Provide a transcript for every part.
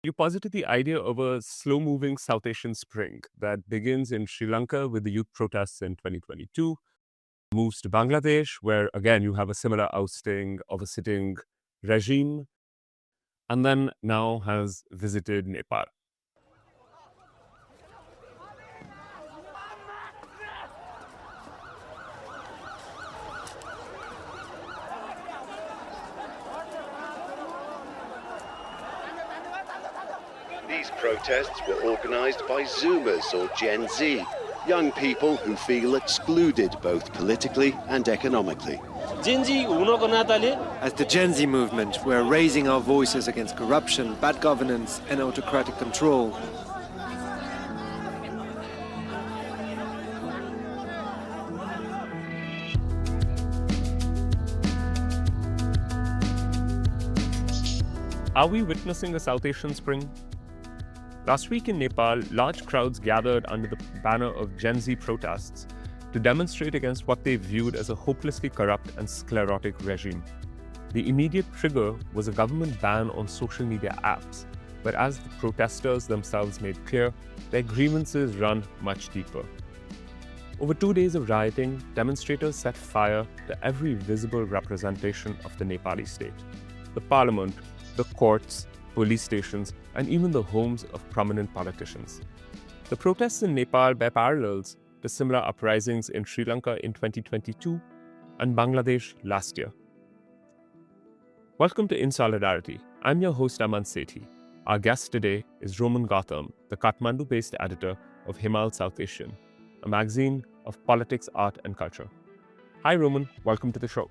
You posited the idea of a slow-moving South Asian spring that begins in Sri Lanka with the youth protests in 2022, moves to Bangladesh, where again you have a similar ousting of a sitting regime, and then now has visited Nepal. These protests were organised by Zoomers or Gen Z, young people who feel excluded both politically and economically. As the Gen Z movement, we're raising our voices against corruption, bad governance, and autocratic control. Are we witnessing a South Asian spring? Last week in Nepal, large crowds gathered under the banner of Gen Z protests to demonstrate against what they viewed as a hopelessly corrupt and sclerotic regime. The immediate trigger was a government ban on social media apps, but as the protesters themselves made clear, their grievances run much deeper. Over 2 days of rioting, demonstrators set fire to every visible representation of the Nepali state: the parliament, the courts, police stations, and even the homes of prominent politicians. The protests in Nepal bear parallels to similar uprisings in Sri Lanka in 2022 and Bangladesh last year. Welcome to In Solidarity. I'm your host Aman Sethi. Our guest today is Gautam, the Kathmandu-based editor of Himal South Asian, a magazine of politics, art, and culture. Hi Roman, welcome to the show.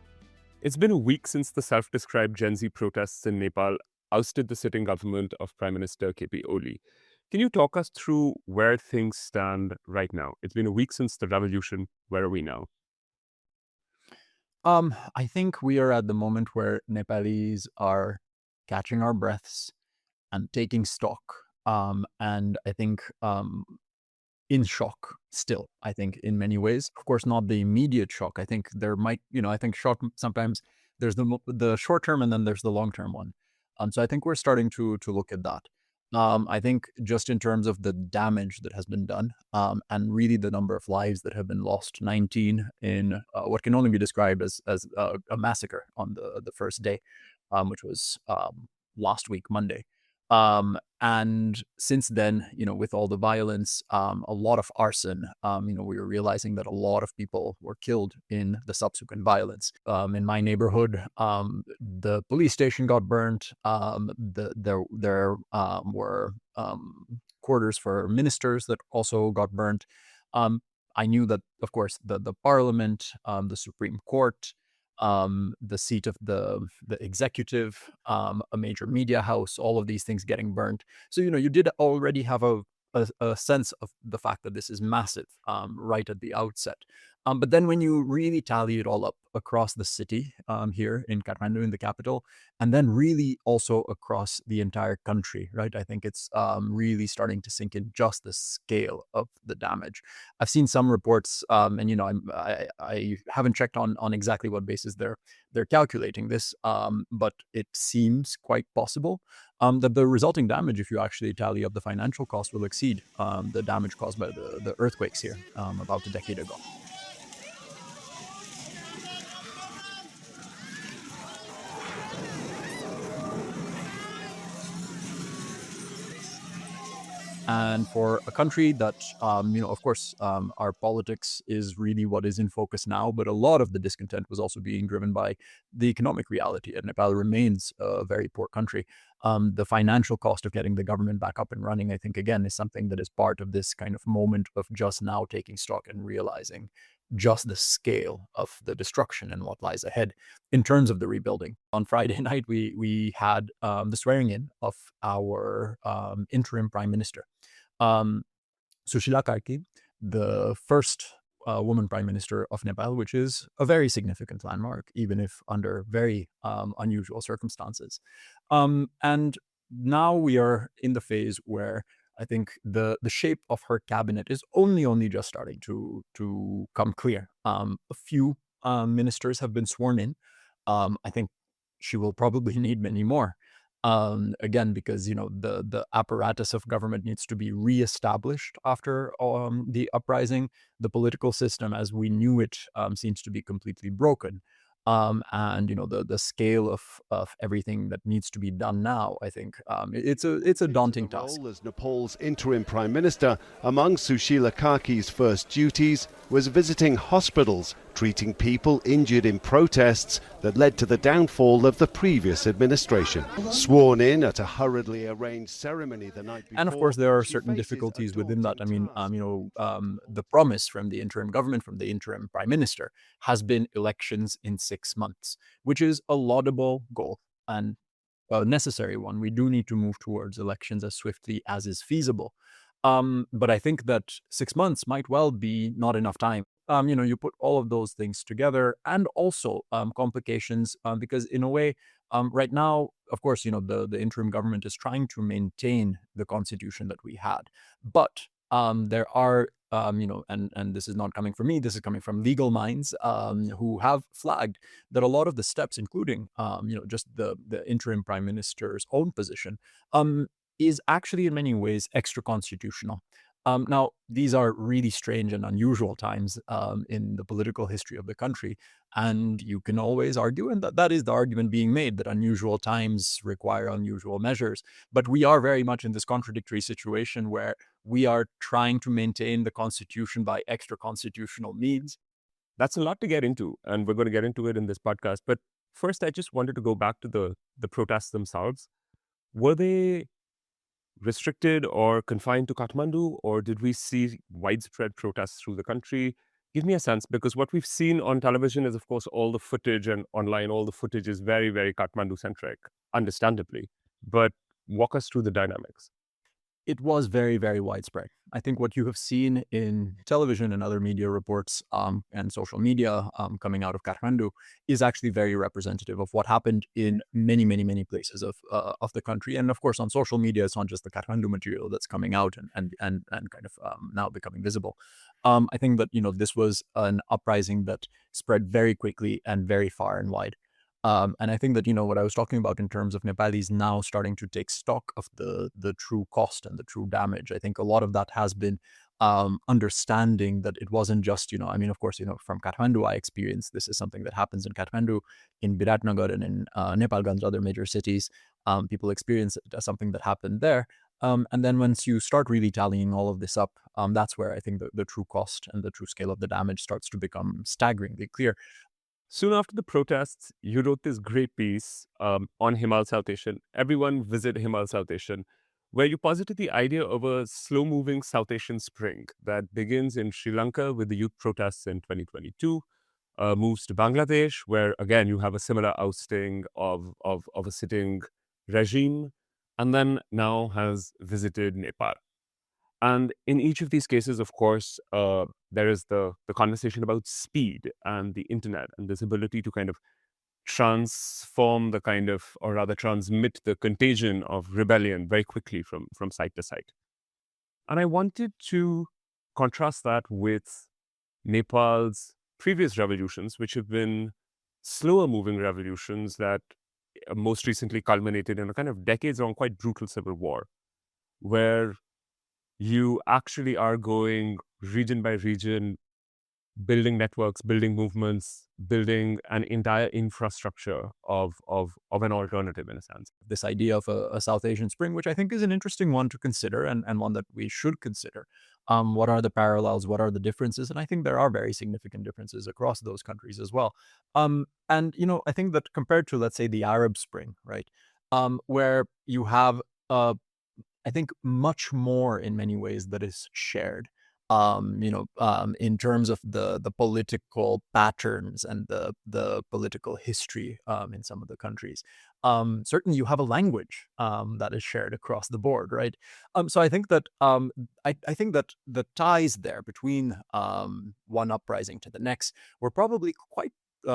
It's been a week since the self-described Gen Z protests in Nepal ousted the sitting government of Prime Minister KP Oli. Can you talk us through where things stand right now? It's been a week since the revolution. Where are we now? I think we are at the moment where Nepalese are catching our breaths and taking stock. And I think in shock still, I think in many ways. Of course, not the immediate shock. I think there might, I think shock sometimes there's the short term and then there's the long term one. So I think we're starting to look at that. I think just in terms of the damage that has been done, and really the number of lives that have been lost, 19 in what can only be described as a massacre on the first day, which was last week, Monday. And since then, with all the violence, a lot of arson, we were realizing that a lot of people were killed in the subsequent violence. In my neighborhood, the police station got burnt. There were quarters for ministers that also got burnt. I knew that, of course, the parliament, the Supreme Court, the seat of the executive, a major media house, all of these things getting burned. So, you did already have a sense of the fact that this is massive right at the outset. But then when you really tally it all up across the city here in Kathmandu, in the capital, and then really also across the entire country, right? I think it's really starting to sink in just the scale of the damage. I've seen some reports, and I haven't checked on exactly what basis they're calculating this, but it seems quite possible that the resulting damage, if you actually tally up the financial cost, will exceed the damage caused by the earthquakes here about a decade ago. And for a country that, of course, our politics is really what is in focus now, but a lot of the discontent was also being driven by the economic reality. And Nepal remains a very poor country. The financial cost of getting the government back up and running, I think, again, is something that is part of this kind of moment of just now taking stock and realizing just the scale of the destruction and what lies ahead in terms of the rebuilding. On Friday night, we had the swearing in of our interim prime minister. Sushila Karki, the first woman prime minister of Nepal, which is a very significant landmark, even if under very unusual circumstances. And now we are in the phase where I think the shape of her cabinet is only just starting to come clear. A few ministers have been sworn in. I think she will probably need many more. Again, because the apparatus of government needs to be reestablished after the uprising. The political system, as we knew it, seems to be completely broken. And the scale of everything that needs to be done now, I think it's a daunting task. Role as Nepal's interim prime minister, among Sushila Kaki's first duties was visiting hospitals, treating people injured in protests that led to the downfall of the previous administration. Sworn in at a hurriedly arranged ceremony the night before, and of course, there are certain difficulties within that. I mean, the promise from the interim government, from the interim prime minister, has been elections in 6 months, which is a laudable goal and a necessary one. We do need to move towards elections as swiftly as is feasible. But I think that 6 months might well be not enough time. You put all of those things together, and also complications, because in a way, right now, of course, the interim government is trying to maintain the constitution that we had. But there are, and this is not coming from me, this is coming from legal minds who have flagged that a lot of the steps, including, just the interim prime minister's own position, is actually in many ways extra constitutional. Now, these are really strange and unusual times in the political history of the country. And you can always argue, and that is the argument being made, that unusual times require unusual measures. But we are very much in this contradictory situation where we are trying to maintain the constitution by extra constitutional means. That's a lot to get into, and we're going to get into it in this podcast. But first, I just wanted to go back to the protests themselves. Were they restricted or confined to Kathmandu, or did we see widespread protests through the country? Give me a sense, because what we've seen on television is, of course, all the footage, and online, all the footage is very, very Kathmandu-centric, understandably. But walk us through the dynamics. It was very, very widespread. I think what you have seen in television and other media reports and social media coming out of Kathmandu is actually very representative of what happened in many, many, many places of the country. And of course, on social media, it's not just the Kathmandu material that's coming out and kind of now becoming visible. I think that this was an uprising that spread very quickly and very far and wide. And I think that, what I was talking about in terms of Nepalis now starting to take stock of the true cost and the true damage, I think a lot of that has been understanding that it wasn't just, of course, from Kathmandu, I experienced this is something that happens in Kathmandu, in Biratnagar, and in Nepalganj, other major cities. People experience it as something that happened there. And then once you start really tallying all of this up, that's where I think the true cost and the true scale of the damage starts to become staggeringly clear. Soon after the protests, you wrote this great piece on Himal South Asian. Everyone visit Himal South Asian, where you posited the idea of a slow-moving South Asian spring that begins in Sri Lanka with the youth protests in 2022, moves to Bangladesh, where again you have a similar ousting of a sitting regime, and then now has visited Nepal. And in each of these cases, of course, there is the conversation about speed and the internet and this ability to kind of transform the kind of, or rather transmit the contagion of rebellion very quickly from site to site. And I wanted to contrast that with Nepal's previous revolutions, which have been slower moving revolutions that most recently culminated in a kind of decades-long, quite brutal civil war, where you actually are going region by region, building networks, building movements, building an entire infrastructure of an alternative, in a sense. This idea of a South Asian spring, which I think is an interesting one to consider, and one that we should consider. What are the parallels? What are the differences? And I think there are very significant differences across those countries as well. And, I think that compared to, let's say, the Arab Spring, right, where you have I think much more in many ways that is shared, in terms of the political patterns and the political history in some of the countries. Certainly, you have a language that is shared across the board, right? So I think that I think that the ties there between one uprising to the next were probably quite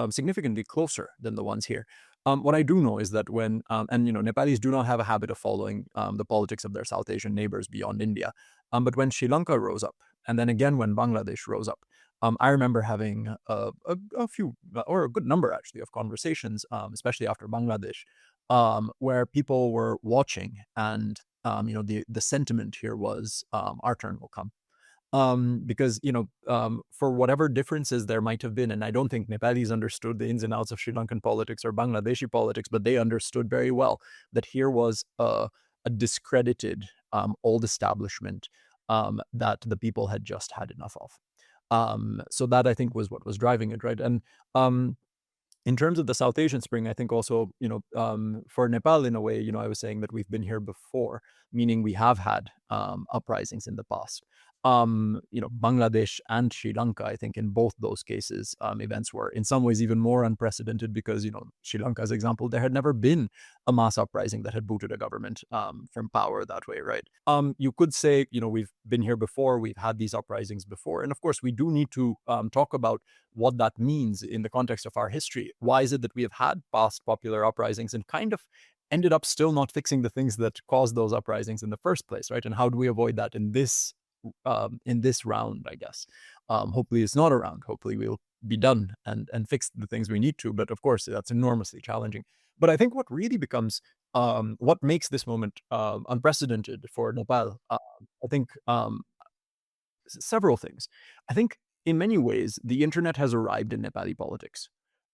significantly closer than the ones here. What I do know is that when, Nepalis do not have a habit of following the politics of their South Asian neighbors beyond India. But when Sri Lanka rose up, and then again when Bangladesh rose up, I remember having a few, or a good number actually, of conversations, especially after Bangladesh, where people were watching, and the sentiment here was, our turn will come. Because for whatever differences there might have been, and I don't think Nepalis understood the ins and outs of Sri Lankan politics or Bangladeshi politics, but they understood very well that here was a discredited old establishment that the people had just had enough of. So that, I think, was what was driving it, right? And in terms of the South Asian Spring, I think also, for Nepal, in a way, I was saying that we've been here before, meaning we have had uprisings in the past. Bangladesh and Sri Lanka, I think in both those cases, events were in some ways even more unprecedented because, Sri Lanka's example, there had never been a mass uprising that had booted a government from power that way, right? You could say, we've been here before, we've had these uprisings before. And of course, we do need to talk about what that means in the context of our history. Why is it that we have had past popular uprisings and kind of ended up still not fixing the things that caused those uprisings in the first place, right? And how do we avoid that in this round, I guess? Hopefully it's not a round. Hopefully we'll be done and fix the things we need to. But of course, that's enormously challenging. But I think what really becomes what makes this moment unprecedented for Nepal, I think several things. I think in many ways, the internet has arrived in Nepali politics.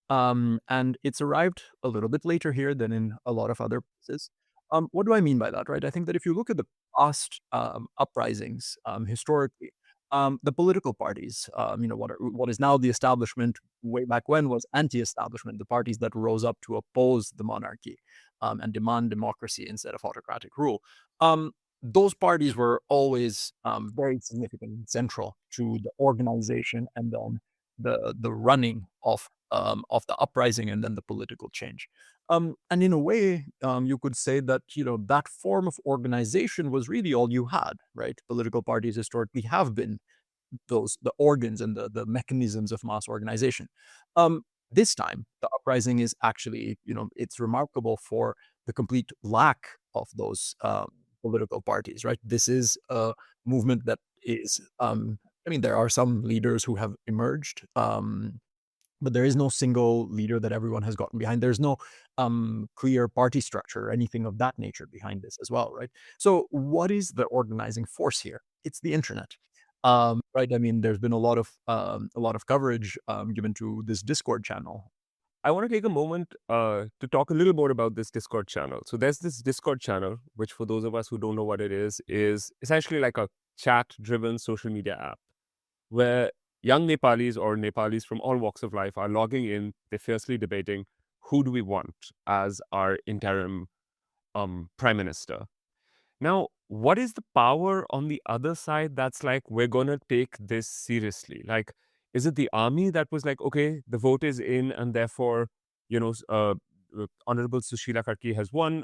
And it's arrived a little bit later here than in a lot of other places. What do I mean by that, right? I think that if you look at the past uprisings historically, the political parties, what is now the establishment, way back when was anti-establishment, the parties that rose up to oppose the monarchy and demand democracy instead of autocratic rule. Those parties were always very significant and central to the organization and then the running of the uprising and then the political change. And in a way, you could say that that form of organization was really all you had, right? Political parties historically have been the organs and the mechanisms of mass organization. This time, the uprising is actually, it's remarkable for the complete lack of those political parties, right? This is a movement that is, there are some leaders who have emerged, but there is no single leader that everyone has gotten behind. There's no clear party structure or anything of that nature behind this as well, right? So what is the organizing force here? It's the internet. Right? There's been a lot of coverage given to this Discord channel. I want to take a moment to talk a little more about this Discord channel. So there's this Discord channel, which for those of us who don't know what it is essentially like a chat-driven social media app where young Nepalis or Nepalis from all walks of life are logging in. They're fiercely debating who do we want as our interim prime minister. Now, what is the power on the other side that's like, we're going to take this seriously? Like, is it the army that was like, okay, the vote is in and therefore, Honorable Sushila Karki has won.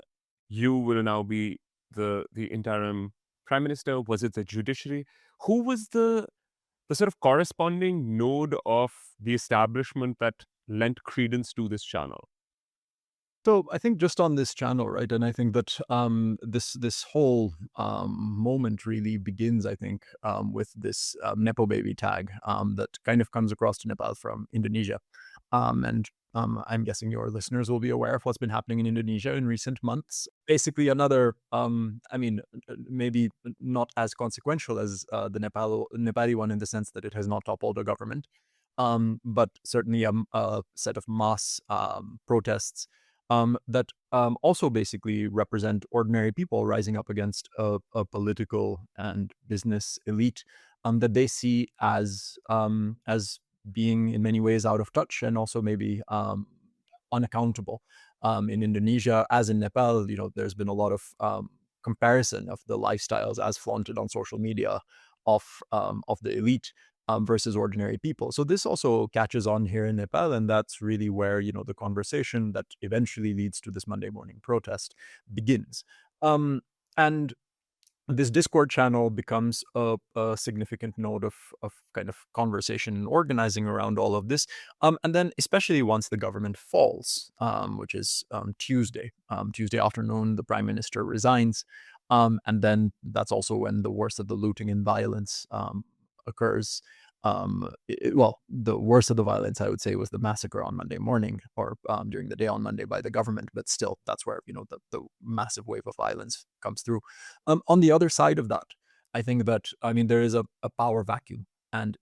You will now be the interim prime minister. Was it the judiciary? Who was the sort of corresponding node of the establishment that lent credence to this channel? So I think just on this channel, right, and I think that this whole moment really begins, I think, with this Nepo baby tag that kind of comes across to Nepal from Indonesia, and I'm guessing your listeners will be aware of what's been happening in Indonesia in recent months. Basically, another, maybe not as consequential as the Nepali one in the sense that it has not toppled a government, but certainly a set of mass protests that also basically represent ordinary people rising up against a political and business elite that they see as being in many ways out of touch and also maybe unaccountable. In Indonesia, as in Nepal, there's been a lot of comparison of the lifestyles as flaunted on social media of the elite versus ordinary people. So this also catches on here in Nepal, and that's really where the conversation that eventually leads to this Monday morning protest begins. And this Discord channel becomes a significant node of kind of conversation and organizing around all of this. And then especially once the government falls, which is Tuesday afternoon, the prime minister resigns. And then that's also when the worst of the looting and violence occurs. the worst of the violence, I would say, was the massacre on Monday morning, or during the day on Monday by the government. But still, that's where the massive wave of violence comes through. On the other side of that, I think that there is a power vacuum, and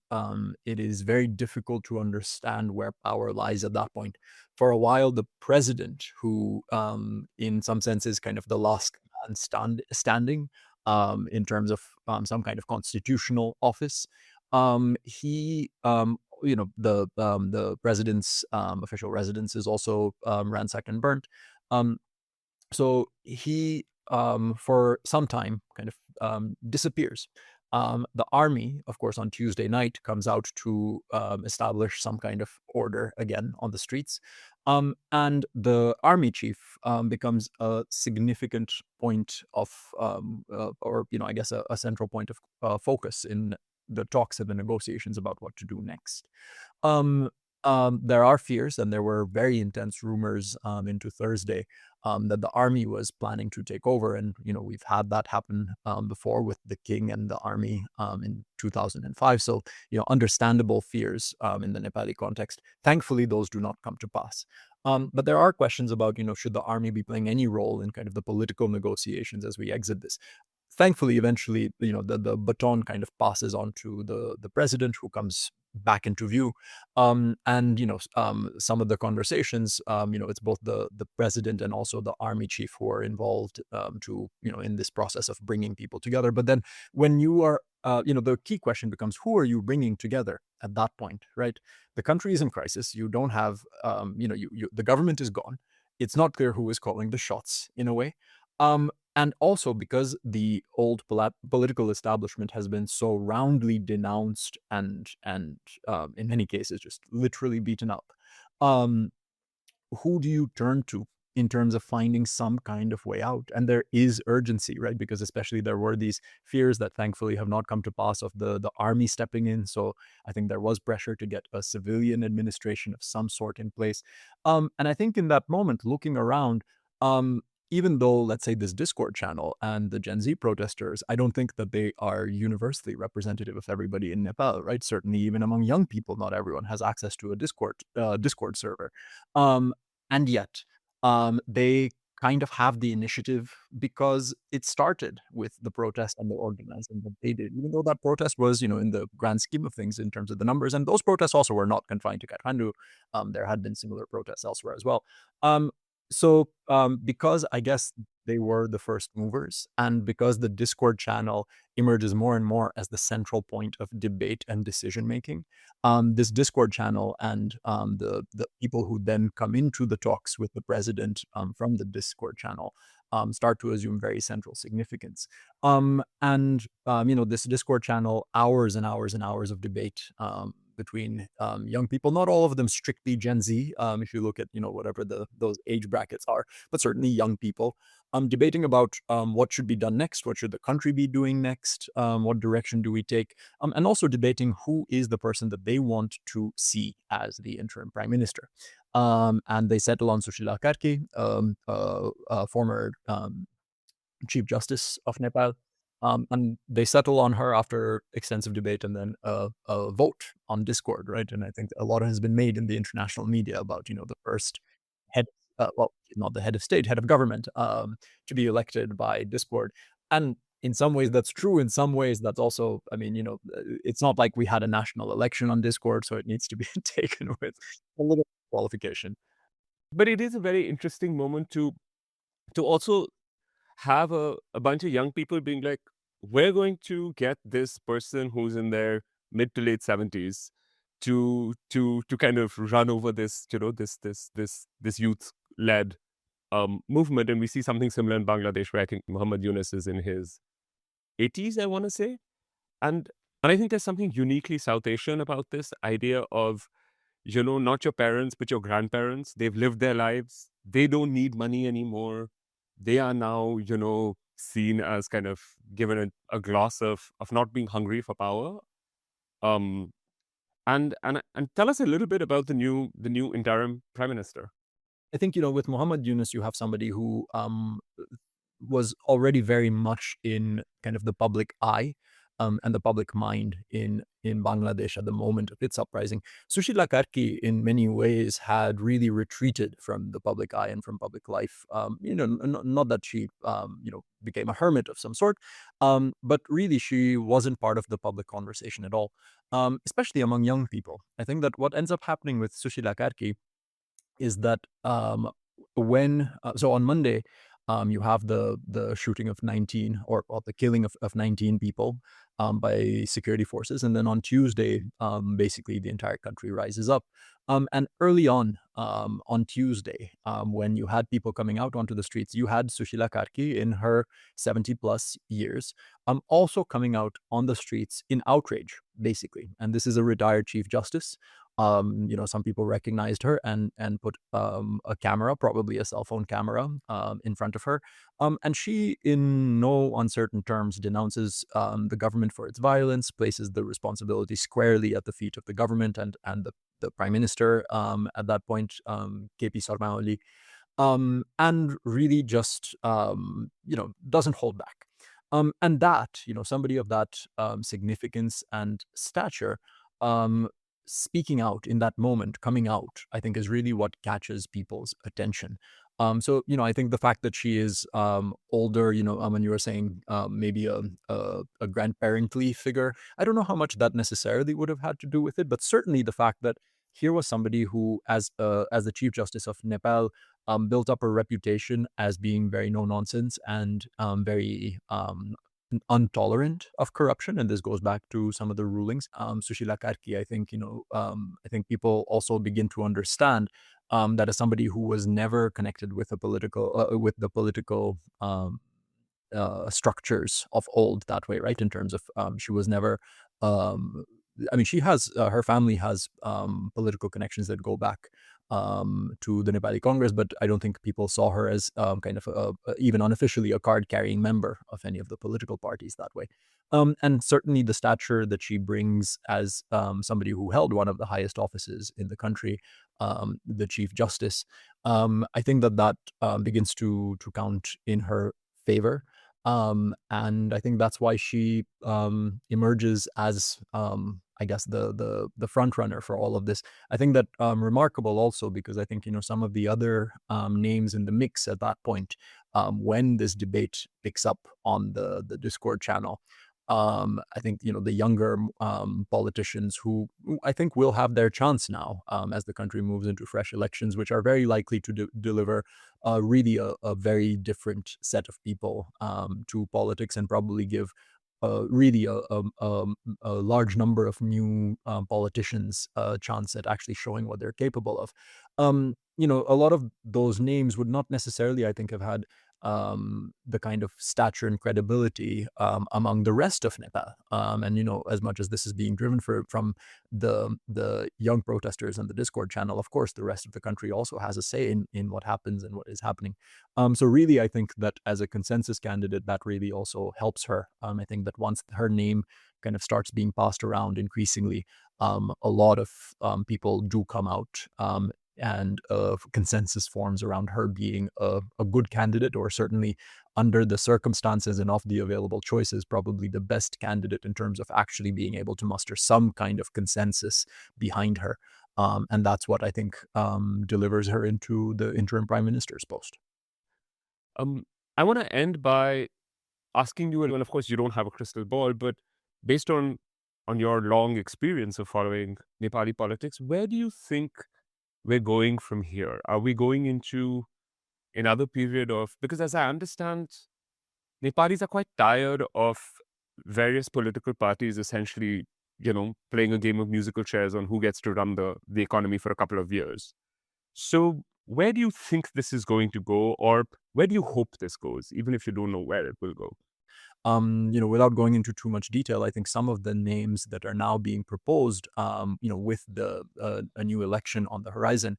it is very difficult to understand where power lies at that point. For a while, the president, who in some sense is kind of the last man standing in terms of some kind of constitutional office, he the president's official residence is also ransacked and burnt. So he, for some time, kind of disappears. The army, of course, on Tuesday night comes out to establish some kind of order again on the streets. And the army chief becomes a significant point of, or I guess, a central point of focus in the talks and the negotiations about what to do next. There are fears, and there were very intense rumors into Thursday that the army was planning to take over. And, we've had that happen before with the king and the army in 2005. So, understandable fears in the Nepali context. Thankfully, those do not come to pass. But there are questions about, should the army be playing any role in kind of the political negotiations as we exit this? Thankfully, eventually, the baton kind of passes on to the president, who comes back into view. And some of the conversations, it's both the president and also the army chief who are involved in this process of bringing people together. But then when you are the key question becomes, who are you bringing together at that point, right? The country is in crisis. You don't have the government is gone. It's not clear who is calling the shots, in a way. And also because the old political establishment has been so roundly denounced and in many cases just literally beaten up, who do you turn to in terms of finding some kind of way out? And there is urgency, right? Because especially there were these fears that thankfully have not come to pass of the army stepping in. So I think there was pressure to get a civilian administration of some sort in place. And I think in that moment, looking around, even though, let's say, this Discord channel and the Gen Z protesters, I don't think that they are universally representative of everybody in Nepal, right? Certainly, even among young people, not everyone has access to a Discord server. And yet, they kind of have the initiative because it started with the protest and the organizing that they did, even though that protest was, in the grand scheme of things in terms of the numbers. And those protests also were not confined to Kathmandu. There had been similar protests elsewhere as well. So because I guess they were the first movers, and because the Discord channel emerges more and more as the central point of debate and decision making, this Discord channel and the people who then come into the talks with the president from the Discord channel start to assume very central significance. This Discord channel, hours and hours and hours of debate between young people, not all of them strictly Gen Z, if you look at, whatever those age brackets are, but certainly young people, debating about what should be done next, what should the country be doing next, what direction do we take, and also debating who is the person that they want to see as the interim prime minister. And they settle on Sushila Karki, former Chief Justice of Nepal. And they settle on her after extensive debate and then a vote on Discord, right? And I think a lot has been made in the international media about, the first head, not the head of state, head of government, to be elected by Discord. And in some ways that's true. In some ways that's also, it's not like we had a national election on Discord, so it needs to be taken with a little qualification. But it is a very interesting moment to also have a bunch of young people being like, we're going to get this person who's in their mid to late 70s to kind of run over this, this youth-led movement. And we see something similar in Bangladesh, where I think Muhammad Yunus is in his 80s, I want to say. And I think there's something uniquely South Asian about this idea of, not your parents, but your grandparents. They've lived their lives. They don't need money anymore. They are now, seen as kind of given a gloss of not being hungry for power. And tell us a little bit about the new interim prime minister. I think, with Muhammad Yunus, you have somebody who was already very much in kind of the public eye. and the public mind in Bangladesh at the moment of its uprising. Sushila Karki, in many ways, had really retreated from the public eye and from public life. Not that she, became a hermit of some sort, but really she wasn't part of the public conversation at all, especially among young people. I think that what ends up happening with Sushila Karki is that so on Monday, you have the shooting of 19 or the killing of 19 people by security forces, and then on Tuesday, basically the entire country rises up. And early on Tuesday, when you had people coming out onto the streets, you had Sushila Karki in her 70 plus years, also coming out on the streets in outrage, basically. And this is a retired chief justice. Some people recognized her and put a camera, probably a cell phone camera, in front of her. And she, in no uncertain terms, denounces the government for its violence, places the responsibility squarely at the feet of the government and the prime minister at that point, KP Sarma Oli, and really just, doesn't hold back. And that, somebody of that significance and stature, speaking out in that moment, coming out, I think is really what catches people's attention. So, I think the fact that she is older, Aman, you were saying maybe a grandparently figure. I don't know how much that necessarily would have had to do with it, but certainly the fact that here was somebody who, as the Chief Justice of Nepal, built up a reputation as being very no nonsense and very intolerant of corruption, and this goes back to some of the rulings. Sushila Karki, I think, I think people also begin to understand that as somebody who was never connected with the political structures of old that way, right? In terms of she was never. She has her family has political connections that go back to the Nepali Congress, but I don't think people saw her as kind of even unofficially a card-carrying member of any of the political parties that way. And certainly the stature that she brings as somebody who held one of the highest offices in the country, the Chief Justice, I think that begins to count in her favor. And I think that's why she emerges as, I guess, the front runner for all of this. I think that remarkable also because I think, some of the other names in the mix at that point, when this debate picks up on the Discord channel, I think, the younger politicians who I think will have their chance now as the country moves into fresh elections, which are very likely to deliver really a very different set of people to politics and probably give really a large number of new politicians a chance at actually showing what they're capable of. A lot of those names would not necessarily, I think, have had the kind of stature and credibility among the rest of Nepal. And as much as this is being driven from the young protesters and the Discord channel, of course, the rest of the country also has a say in what happens and what is happening. So really, I think that as a consensus candidate, that really also helps her. I think that once her name kind of starts being passed around increasingly, a lot of people do come out. And consensus forms around her being a good candidate, or certainly under the circumstances and of the available choices, probably the best candidate in terms of actually being able to muster some kind of consensus behind her. And that's what I think delivers her into the interim prime minister's post. I want to end by asking you, and of course you don't have a crystal ball, but based on your long experience of following Nepali politics, where do you think we're going from here? Are we going into another period of, because as I understand, Nepalis are quite tired of various political parties essentially, playing a game of musical chairs on who gets to run the economy for a couple of years. So where do you think this is going to go, or where do you hope this goes, even if you don't know where it will go? Without going into too much detail, I think some of the names that are now being proposed, with a new election on the horizon,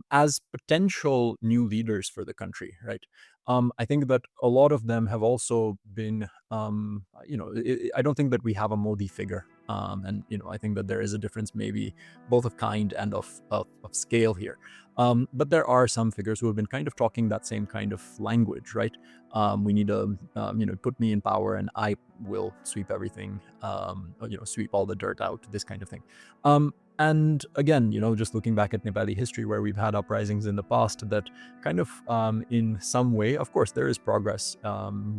as potential new leaders for the country, right? I think that a lot of them have also been, I don't think that we have a Modi figure. And I think that there is a difference maybe both of kind and of scale here. But there are some figures who have been kind of talking that same kind of language, right? We need to, put me in power and I will sweep everything, sweep all the dirt out, this kind of thing. And again, just looking back at Nepali history where we've had uprisings in the past that kind of, in some way, of course, there is progress,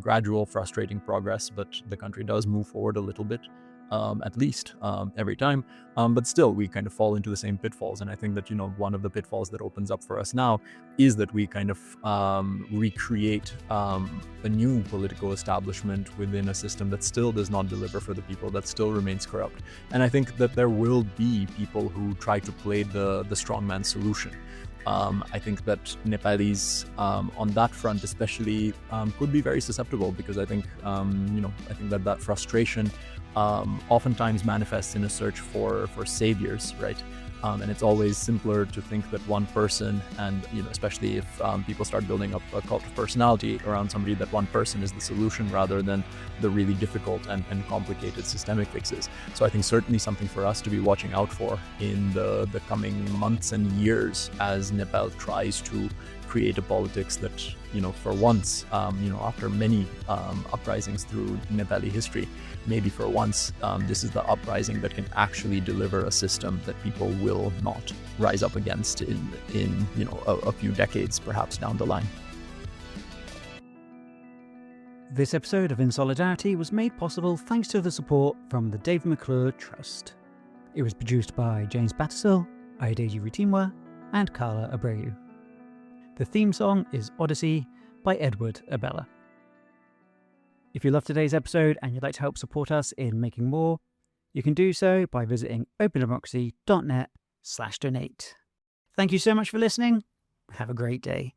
gradual, frustrating progress, but the country does move forward a little bit. At least every time. But still, we kind of fall into the same pitfalls. And I think that, one of the pitfalls that opens up for us now is that we kind of recreate a new political establishment within a system that still does not deliver for the people, that still remains corrupt. And I think that there will be people who try to play the strongman solution. I think that Nepalis on that front especially could be very susceptible because I think, I think that frustration oftentimes manifests in a search for saviors, right? And it's always simpler to think that one person, and especially if people start building up a cult of personality around somebody, that one person is the solution rather than the really difficult and complicated systemic fixes. So I think certainly something for us to be watching out for in the coming months and years as Nepal tries to create a politics that, for once, after many uprisings through Nepali history, maybe for once, this is the uprising that can actually deliver a system that people will not rise up against in a few decades, perhaps down the line. This episode of In Solidarity was made possible thanks to the support from the David McClure Trust. It was produced by James Battershill, Ayodeji Rotinwa, and Carla Abreu. The theme song is Odyssey by Edward Abela. If you loved today's episode and you'd like to help support us in making more, you can do so by visiting opendemocracy.net/donate. Thank you so much for listening. Have a great day.